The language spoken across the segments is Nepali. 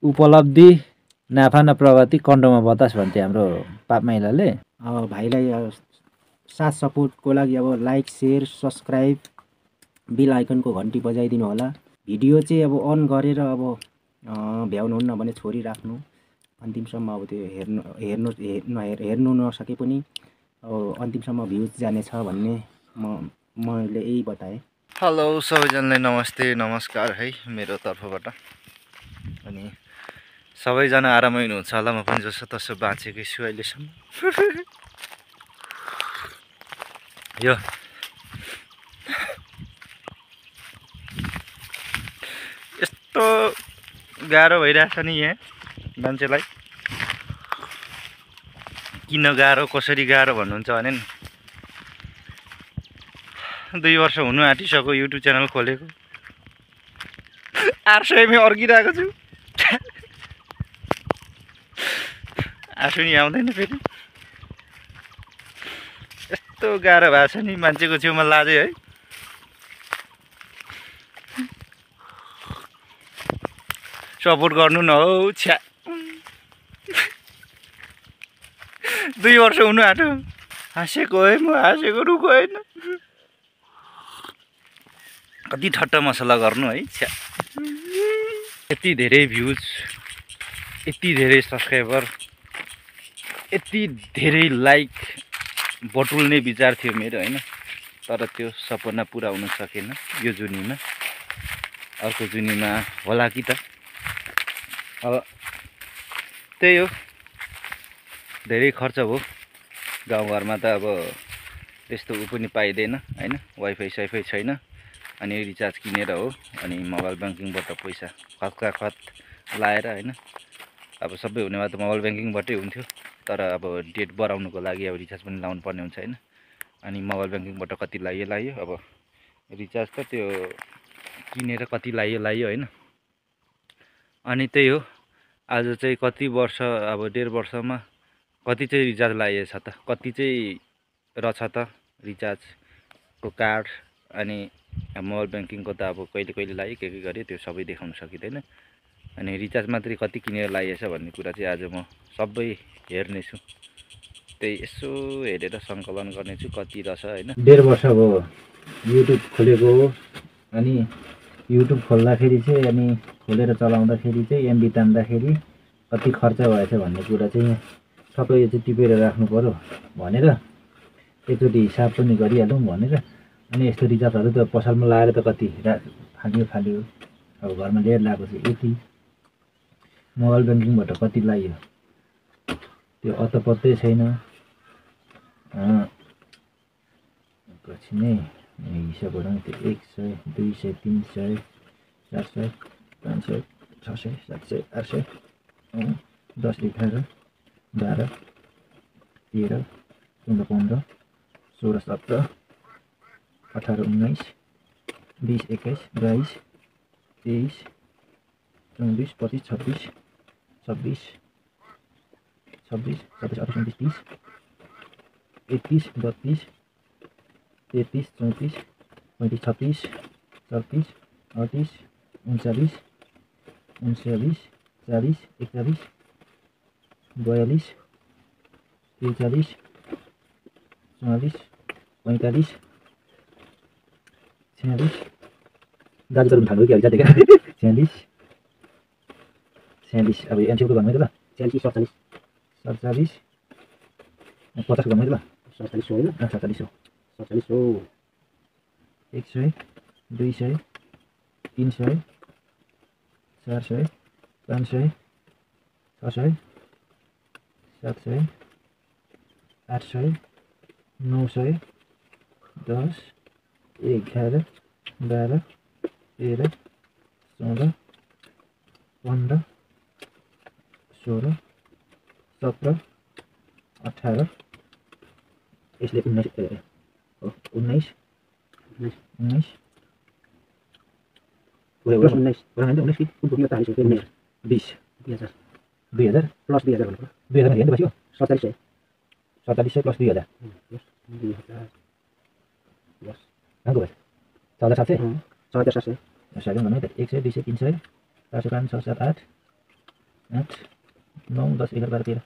उपलब्धि नाफा न प्रगति कन्डोमा बतास भन्थे हाम्रो पाप माइलाले। भाइलाई साथ सपोर्टको लागि अब लाइक सेयर सब्सक्राइब बेल आइकनको घन्टी बजाइदिनु होला। भिडियो चाहिँ अब अन गरेर अब भ्याउनुहुन्न भने छोडिराख्नु अन्तिमसम्म। अब त्यो हेर्नु नसके पनि अब अन्तिमसम्म भ्युज जानेछ भन्ने मैले यही बताएँ। हेलो सबैजनालाई नमस्ते नमस्कार है मेरो तर्फबाट। अनि सबैजना आरामै हुनुहुन्छ होला, म पनि जसो तसो बाँचेकै छु अहिलेसम्म। यो यस्तो गाह्रो भइरहेछ नि यहाँ मान्छेलाई। किन गाह्रो कसरी गाह्रो भन्नुहुन्छ भने नि 2 वर्ष हुनु आँटिसक्यो युट्युब च्यानल खोलेको। 800 अर्किरहेको छु। आँसु नि आउँदैन फेरि। यस्तो गाह्रो भएको छ नि मान्छेको छेउमा लाजै है। सपोर्ट गर्नु न हौ छ्या। 2 वर्ष हुनु आँट्यो। हाँसेको है म, हाँसेको रुको होइन। कति ठट्टा मसला गर्नु है छ्या। यति धेरै भ्युज, यति धेरै सब्सक्राइबर, यति धेरै लाइक बटुल्ने विचार थियो मेरो होइन। तर त्यो सपना पुरा हुन सकेन यो जुनीमा। अर्को जुनीमा होला कि त। अब त्यही हो, धेरै खर्च भयो। गाउँघरमा त अब त्यस्तो ऊ पनि पाइँदैन होइन, वाइफाई साइफाई छैन। अनि रिचार्ज किनेर हो, अनि मोबाइल ब्याङ्किङबाट पैसा खत लाएर होइन। अब सबै हुने भए त मोबाइल ब्याङ्किङबाटै हुन्थ्यो। तर अब डेट बढाउनुको लागि अब रिचार्ज पनि लाउनु पर्ने हुन्छ होइन। अनि मोबाइल ब्याङ्किङबाट कति लायो अब रिचार्ज त त्यो किनेर कति लायो होइन। अनि त्यही हो, आज चाहिँ कति वर्ष, अब 1.5 वर्षमा कति चाहिँ रिचार्ज लाइएछ त, कति चाहिँ रहेछ त रिचार्जको कार्ड। अनि मोबाइल ब्याङ्किङको त अब कहिले लायो के गरेँ त्यो सबै देखाउन सकिँदैन। अनि रिचार्ज मात्रै कति किनेर लाइएछ भन्ने कुरा चाहिँ आज म सबै हेर्नेछु। त्यही यसो हेरेर सङ्कलन गर्नेछु कति रहेछ होइन। 1.5 वर्ष भयो युट्युब खोलेको हो। अनि युट्युब खोल्दाखेरि चाहिँ अनि खोलेर चलाउँदाखेरि चाहिँ एमबी तान्दाखेरि कति खर्च भएछ भन्ने कुरा चाहिँ सबै यो चाहिँ टिपेर राख्नु पर्यो भनेर एकचोटि हिसाब पनि गरिहालौँ भनेर। अनि यस्तो रिचार्जहरू त पसलमा लाएर त कति फाल्यो। अब घरमा लिएर लगाएको चाहिँ यति। मोबाइल ब्याङ्किङबाट कति लाग्यो त्यो अत्तपत्तै छैन। पछि नै हिसाब गरौँ। त्यो 100 200 300 400 500 600 700 800 10 11 12 13 14 15 16 17 18 19 20 21 22 23 24 25 26 27 28 29 30 31 32 33 34 35 36 37 38 39 40 41 42 43 44 45 46 दाजु गर्नु थाल्नु कि अघि जाँदै क्या। 46 अब एमसीको गर्नु है ल। 46 47 47 50 गर्नु है ल। 47 होइन 47 हो। 47 हो। 100 200 300 400 500 600 700 800 900 10 11 12 13 14 15 16 17 18 यसले 19 19 19 20 2000 प्लस 2000 भन्नु 2000 हेर्नु बस्यो। 47 4700 प्लस 2000 कहाँको भयो 4700 4700 700 गर्नु है त। 100 200 300 400 500 600 7 8 8 9 10 11 12 13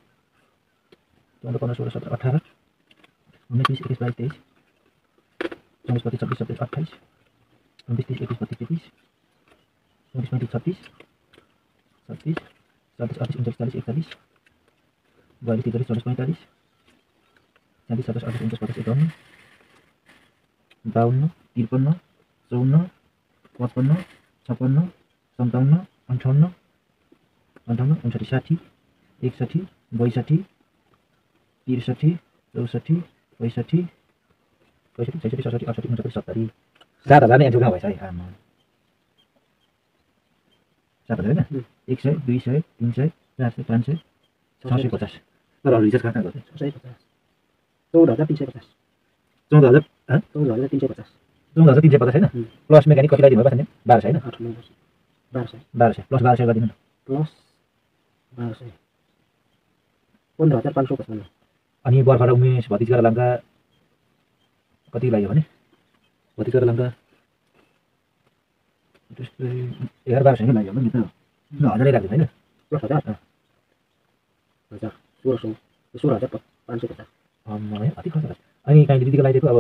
14 15 16 17 18 19 20 21 22 23 24 25 26 27 28 29 30 31 32 33 34 35 36 37 38 39 40 41 42 43 44 45 46 47 48 51 52 53 54 55 56 57 58 59 60 61 62 63 64 65 65 66 67 68 69 70 7,000 नै एन्ट्री भएछ है आमा 7,000 होइन 100 200 300 400 500 650 तर रिचार्ज कहाँ गर्छ 650 14,350 14,000 14,350 14,350 होइन प्लस मेकानिक कतिलाई दिनुभएको छ नि 1200 होइन 8 9 1200 1200 प्लस 1200 गरिदिनु न प्लस 1200 15,555 अनि बर्खा र उमेश भतिजका लङ्का कति लाग्यो भने भतिजका लङ्का त्यस्तै 11-1200 नै लाग्यो होला नि त 1000 नै लाग्यो होइन प्लस 1000 हजार 16,550 है अति खर्च लाग्छ अनि काहीँले दिदीको लगाइदिएको अब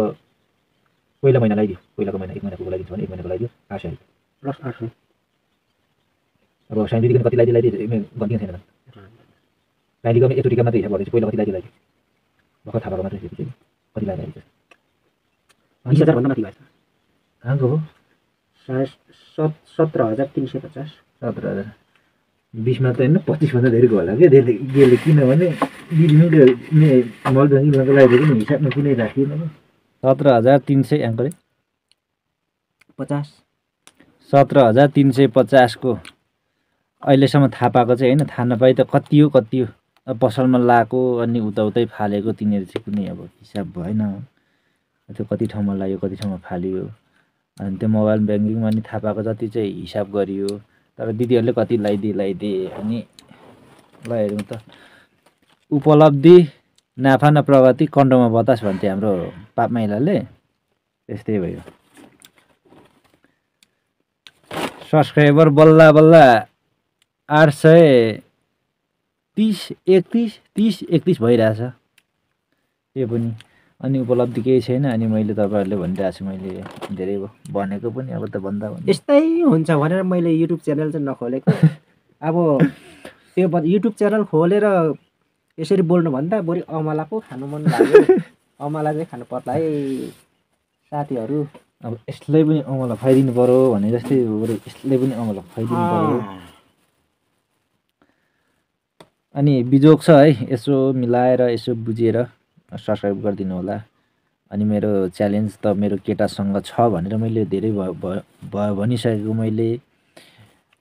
पहिला महिना लगाइदियो पहिलाको महिना 1 महिनाको लगाइदिन्छ भने 1 महिनाको लगाइदियो 800 प्लस 800 अब साइन दिदीको कति लगाइदियो गन्ती छैन काहीँको एकचोटिका मात्रै हिसाब गर्दैछु पहिला कति लगाइदियो भर्खर थाहा भएको मात्रै चाहिँ कति लगाइदिएको 20,000 भन्दा माथि भयो आएको हो 17,350 17,000 20 मा त होइन 25 भन्दा धेरैको होला क्या त्यसले किनभने दिदीले मलजङ्गीको लगाइदिएको नि हिसाबमा किनै राखिएन 17,300 एङ्करे 50 17,350 को अहिलेसम्म थाहा पाएको चाहिँ होइन थाहा नपाइ त कति हो अब पसलमा लगाएको अनि उतै फालेको तिनीहरू चाहिँ कुनै अब हिसाब भएन त्यो कति ठाउँमा लाग्यो कति ठाउँमा फाल्यो अनि त्यो मोबाइल ब्याङ्किङमा नि थाहा पाएको जति चाहिँ हिसाब गरियो तर दिदीहरूले कति लगाइदिए अनि ल हेरौँ त उपलब्धि नाफा न प्रगति कन्डोमा बतास भन्थे हाम्रो पाप माइलाले त्यस्तै भयो सब्सक्राइबर बल्ल बल्ल 830 31 भइरहेछ यो पनि अनि उपलब्धि केही छैन अनि मैले तपाईँहरूले भनिरहेको छु मैले धेरै भनेको पनि अब त भन्दा यस्तै हुन्छ भनेर मैले युट्युब च्यानल चाहिँ नखोलेको अब त्यो युट्युब च्यानल खोलेर यसरी बोल्नुभन्दा बरु अमला पो खानु मन लाग्यो अमला चाहिँ खानु पर्ला है साथीहरू अब यसलाई पनि अमला खुवाइदिनु पर्यो भने जस्तै बरु यसलाई पनि अमला खुवाइदिनु पर्यो अनि बिजोग छ है यसो मिलाएर यसो बुझेर सब्सक्राइब गरिदिनु होला अनि मेरो च्यालेन्ज त मेरो केटासँग छ भनेर मैले धेरै भनिसकेको मैले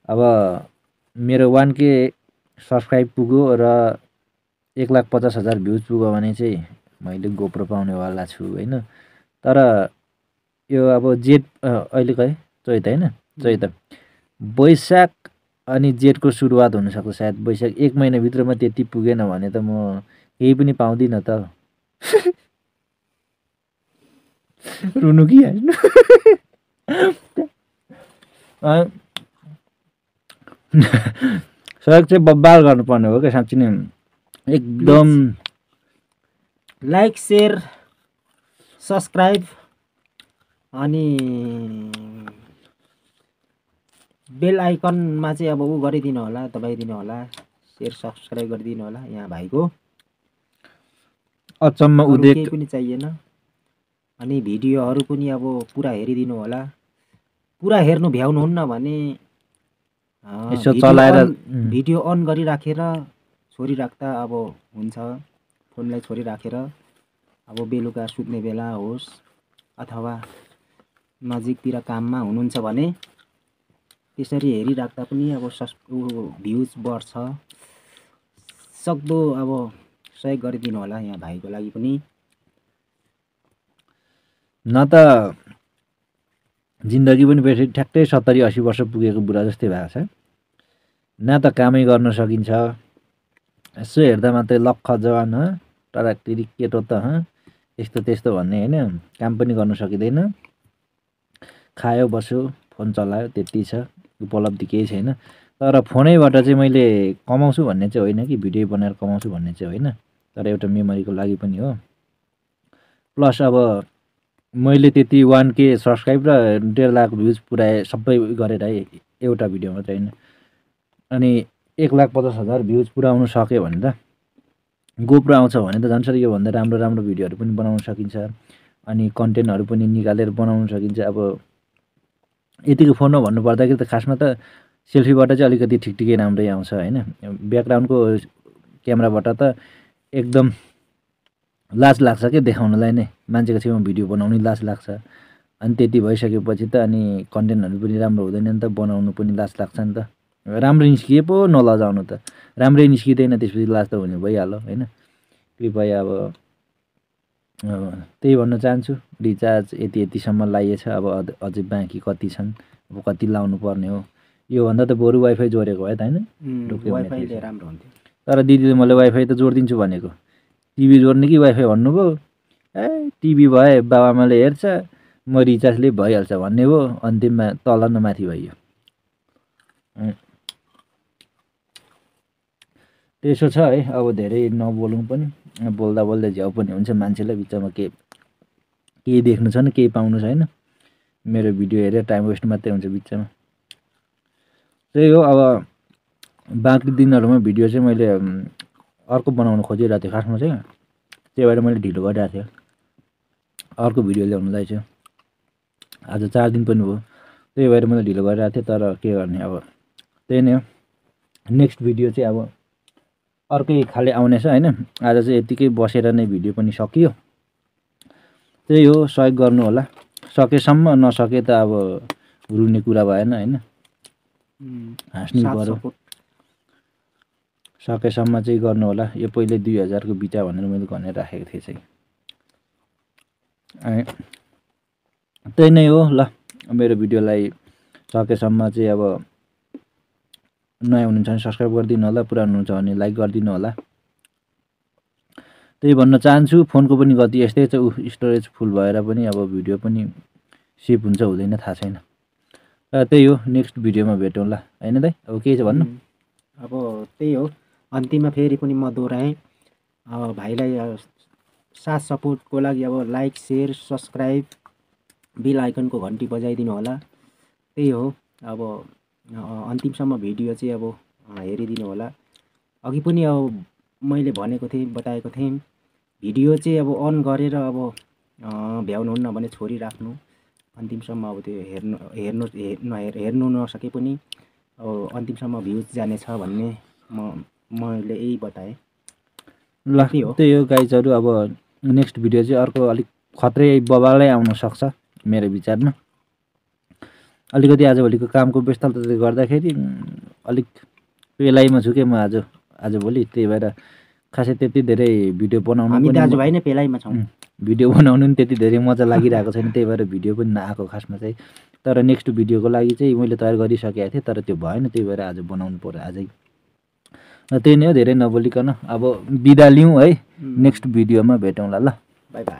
अब मेरो 1K सब्सक्राइब पुग्यो र 1,50,000 भ्युज पुग्यो भने चाहिँ मैले गोप्रो पाउनेवाला छु होइन तर यो अब जेठ अहिले कहिले चैत होइन चैत वैशाख अनि जेठको सुरुवात हुनसक्छ सायद वैशाख 1 महिनाभित्रमा त्यति पुगेन भने त म केही पनि पाउँदिनँ त रुनु कि हाल्नु सहयोग चाहिँ बब्बाल गर्नुपर्ने हो क्या साँच्ची नै एकदम लाइक सेयर सब्सक्राइब अनि बेल आइकनमा चाहिँ अब ऊ गरिदिनु होला दबाइदिनु होला सेयर सब्सक्राइब गरिदिनु होला यहाँ भाइको अचम्म उदेक केही पनि चाहिएन अनि भिडियोहरू पनि अब पुरा हेरिदिनु होला पुरा हेर्नु भ्याउनुहुन्न भने यसो चलाएर भिडियो अन गरिराखेर छोडिराख्दा अब हुन्छ फोनलाई छोडिराखेर अब बेलुका सुत्ने बेला होस् अथवा नजिकतिर काममा हुनुहुन्छ भने त्यसरी हेरिराख्दा पनि अब भ्युज बढ्छ सक्दो अब सहयोग गरिदिनु होला यहाँ भाइको लागि पनि न त जिन्दगी पनि बेसी ठ्याक्कै 70-80 वर्ष पुगेको बुढा जस्तै भएको छ न त कामै गर्न सकिन्छ यसो हेर्दा मात्रै लक्ख जवान टराकटिरी केटो त यस्तो त्यस्तो भन्ने होइन काम पनि गर्न सकिँदैन खायो बस्यो फोन चलायो त्यति छ उपलब्धि केही छैन तर फोनैबाट चाहिँ मैले कमाउँछु भन्ने चाहिँ होइन कि भिडियो बनाएर कमाउँछु भन्ने चाहिँ होइन, तर एउटा मेमोरीको लागि पनि हो। प्लस अब मैले त्यति 1K सब्सक्राइब र 1.5 लाख भ्युज पुऱ्याएँ सबै गरेर है, एउटा भिडियो मात्रै होइन। अनि 1,50,000 भ्युज पुऱ्याउनु सक्यो भने त गोप्रो आउँछ भने त झन् सर योभन्दा राम्रो राम्रो भिडियोहरू पनि बनाउन सकिन्छ, अनि कन्टेन्टहरू पनि निकालेर बनाउन सकिन्छ। अब यतिको फोनमा भन्नुपर्दाखेरि त खासमा त सेल्फीबाट चाहिँ अलिकति ठिकठिकै राम्रै आउँछ होइन। ब्याकग्राउन्डको क्यामेराबाट त एकदम लाज लाग्छ क्या देखाउनलाई नै, मान्छेको छेउमा भिडियो बनाउनै लाज लाग्छ। अनि त्यति भइसकेपछि त अनि कन्टेन्टहरू पनि राम्रो हुँदैन नि त, बनाउनु पनि लाज लाग्छ नि त। राम्रो निस्किए पो नलजाउनु त, राम्रै निस्किँदैन त्यसपछि लाज त हुने भइहाल्यो होइन। कृपया अब त्यही भन्न चाहन्छु, रिचार्ज यतिसम्म लाइएछ, अब अझै बाँकी कति छन्, अब कति लाउनु पर्ने हो। योभन्दा त बरु वाइफाई जोडेको भए त होइन, वाइफाईले राम्रो हुन्थ्यो। तर दिदीले मैले वाइफाई त जोडिदिन्छु भनेको, टिभी जोड्ने कि वाइफाई भन्नुभयो। ए टिभी भए बाबाआमाले हेर्छ, म रिचार्जले भइहाल्छ भन्ने भयो। अन्तिममा तल न माथि भइयो। त्यसो छ है। अब धेरै नबोलौँ पनि, बोल्दा बोल्दै झ्याउ पनि हुन्छ मान्छेलाई, बिचमा केही देख्नु छैन, केही पाउनु छैन। मेरो भिडियो हेरेर टाइम वेस्ट मात्रै हुन्छ बिचमा। त्यही हो। अब बाँकी दिनहरूमा भिडियो चाहिँ मैले अर्को बनाउन खोजिरहेको थिएँ खासमा चाहिँ, त्यही भएर मैले ढिलो गरिरहेको थिएँ। अर्को भिडियो ल्याउनुलाई चाहिँ आज 4 दिन पनि भयो, त्यही भएर मैले ढिलो गरिरहेको थिएँ। तर के गर्ने, अब त्यही नै हो। नेक्स्ट भिडियो चाहिँ अब अर्कै खाले आउनेछ होइन। आज चाहिँ यतिकै बसेर नै भिडियो पनि सकियो। त्यही हो, सहयोग गर्नु होला सकेसम्म, नसके त अब रुने कुरा भएन होइन, हाँस्नु पर्यो। सकेसम्म चाहिँ गर्नु होला। यो पहिले 2000 को बिटा भनेर मैले भनेर राखेको थिएँ चाहिँ। त्यही नै हो। ल, मेरो भिडियोलाई सकेसम्म चाहिँ अब नयाँ हुनुहुन्छ भने सब्सक्राइब गरिदिनु होला, पुरानो हुनुहुन्छ भने लाइक गरिदिनु होला। त्यही भन्न चाहन्छु। फोनको पनि गति यस्तै छ, स्टोरेज फुल भएर पनि अब भिडियो पनि सेभ हुन्छ हुँदैन थाहा छैन। त्यही हो, नेक्स्ट भिडियोमा भेटौँ ल होइन दाइ। अब के छ भन्नु? अब त्यही हो, अन्तिममा फेरि पनि म दोहोऱ्याएँ, भाइलाई साथ सपोर्टको लागि अब लाइक सेयर सब्सक्राइब बेल आइकनको घन्टी बजाइदिनु होला। त्यही हो। अब अन्तिमसम्म भिडियो चाहिँ अब हेरिदिनु होला। अघि पनि अब मैले भनेको थिएँ, बताएको थिएँ, भिडियो चाहिँ अब अन गरेर अब भ्याउनुहुन्न भने छोडिराख्नु, अन्तिमसम्म अब त्यो हेर्नु नसके पनि अब अन्तिमसम्म भ्युज जानेछ भन्ने मैले यही बताएँ। ल त्यही हो गाइजहरू। अब नेक्स्ट भिडियो चाहिँ अर्को अलिक खत्रै बबालै आउन सक्छ मेरो विचारमा। अलिकति आजभोलिको कामको व्यस्तताले गर्दाखेरि अलिक पेलाइमा छु कि म आजभोलि, त्यही भएर खासै त्यति धेरै भिडियो बनाउनु हामी दाजुभाइ नै पेलाइमा छौँ। भिडियो बनाउनु नि त्यति धेरै मजा लागिरहेको छैन, त्यही भएर भिडियो पनि नआएको खासमा चाहिँ। तर नेक्स्ट भिडियोको लागि चाहिँ मैले तयार गरिसकेको थिएँ, तर त्यो भएन, त्यही भएर आज बनाउनु पर्यो आजै। त्यही नै हो, धेरै नबोलिकन अब बिदा लिउँ है। नेक्स्ट भिडियोमा भेटौँला ल, बाई बाई।